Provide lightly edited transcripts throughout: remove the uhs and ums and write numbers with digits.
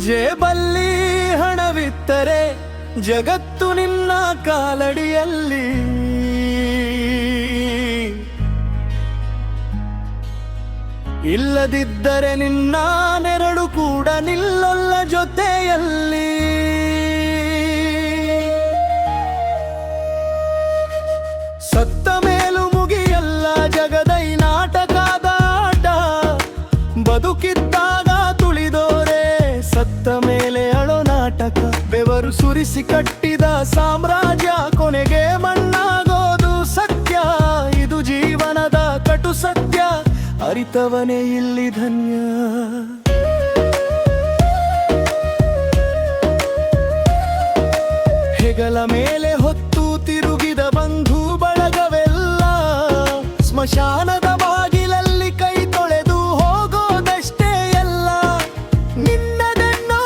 ಜೇಬಲ್ಲಿ ಹಣವಿತ್ತರೆ ಜಗತ್ತು ನಿನ್ನ ಕಾಲಡಿಯಲ್ಲಿ. ಇಲ್ಲದಿದ್ದರೆ ನಿನ್ನ ನೆರಳು ಕೂಡ ನಿಲ್ಲೊಲ್ಲ ಜೊತೆಯಲ್ಲಿ. ಸತ್ತ ಮೇಲೂ ಮುಗಿಯಲ್ಲ ಜಗದ ಈ ನಾಟಕದ ಆಟ. ಬದುಕಿದ್ದಾಗ ತುಳಿದೋರೆ ಸತ್ತ ಮೇಲೆ ಅಳೋ ನಾಟಕ. ಬೆವರು ಸುರಿಸಿ ಕಟ್ಟಿದ ಸಾಮ್ರಾಜ್ಯ ಕೊನೆಗೆ ಮಣ್ಣಾಗೋದು ಸತ್ಯ. ಇದು ಜೀವನದ ಕಟು ಸತ್ಯ, ಅರಿತವನೇ ಇಲ್ಲಿ ಧನ್ಯ. ಹೆಗಲ ಮೇಲೆ ಹೊತ್ತು ತಿರುಗಿದ ಬಂಧು ಬಳಗವೆಲ್ಲ ಸ್ಮಶಾನದ ಬಾಗಿಲಲ್ಲಿ ಕೈ ತೊಳೆದು ಹೋಗೋದಷ್ಟೇ ಎಲ್ಲ. ನಿನ್ನದೆನ್ನೋ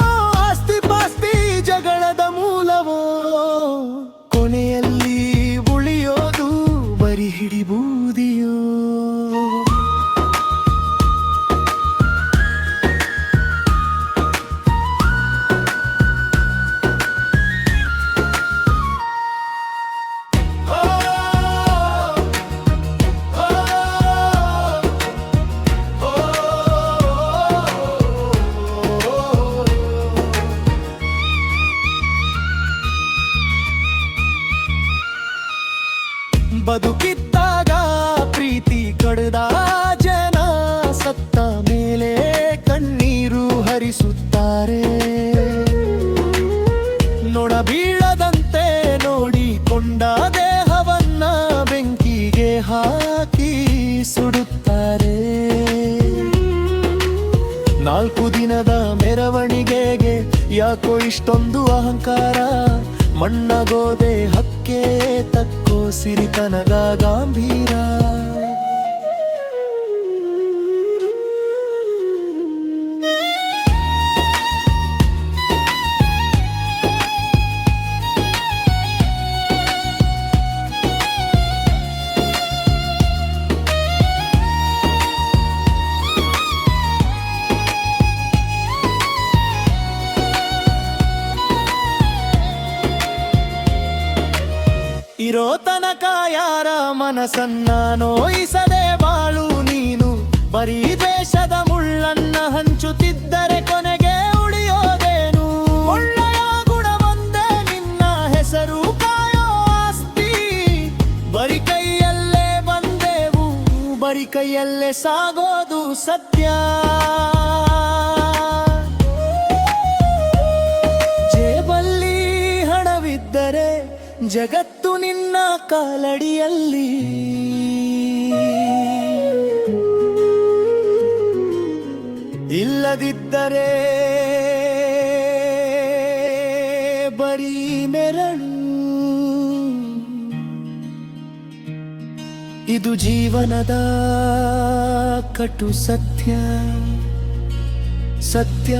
ಆಸ್ತಿ ಪಾಸ್ತಿ ಜಗಳದ ಮೂಲವೋ, ಕೊನೆಯಲ್ಲಿ ಉಳಿಯೋದು ಬರಿ ಹಿಡಿಬೂದಿಯೋ. ಬದುಕಿದ್ದಾಗ ಪ್ರೀತಿ ಕಡ್ದ ಜನ ಸತ್ತ ಮೇಲೆ ಕಣ್ಣೀರು ಹರಿಸುತ್ತಾರೆ. ನೊಣ ಬೀಳದಂತೆ ನೋಡಿಕೊಂಡ ದೇಹವನ್ನ ಬೆಂಕಿಗೆ ಹಾಕಿ ಸುಡುತ್ತಾರೆ. 4 ದಿನದ ಮೆರವಣಿಗೆಗೆ ಯಾಕೋ ಇಷ್ಟೊಂದು ಅಹಂಕಾರ. ಮಣ್ಣಗೋದೆ ಹಕ್ಕೆ ತಕ್ಕೋ ಸಿರಿತನದ ಗಾಂಭೀರ. ಇರೋ ತನಕ ಯಾರ ಮನಸ್ಸನ್ನ ನೋಯಿಸದೆ ಬಾಳು ನೀನು. ಬರೀ ದ್ವೇಷದ ಮುಳ್ಳನ್ನ ಹಂಚುತ್ತಿದ್ದರೆ ಕೊನೆಗೆ ಉಳಿಯೋದೇನು. ಒಳ್ಳೆಯ ಗುಣವೊಂದೇ ನಿನ್ನ ಹೆಸರು ಕಾಯೋ ಆಸ್ತಿ. ಬರಿ ಕೈಯಲ್ಲೇ ಬಂದೆವು, ಬರಿ ಕೈಯಲ್ಲೇ ಸಾಗೋದು ಸತ್ಯ. ಜೇಬಲ್ಲಿ ಹಣವಿದ್ದರೆ ಜಗತ್ತು ನಿನ್ನ ಕಾಲಡಿಯಲ್ಲಿ. ಇಲ್ಲದಿದ್ದರೆ ಬರೀ ನೆರಳು. ಇದು ಜೀವನದ ಕಟು ಸತ್ಯ, ಸತ್ಯ.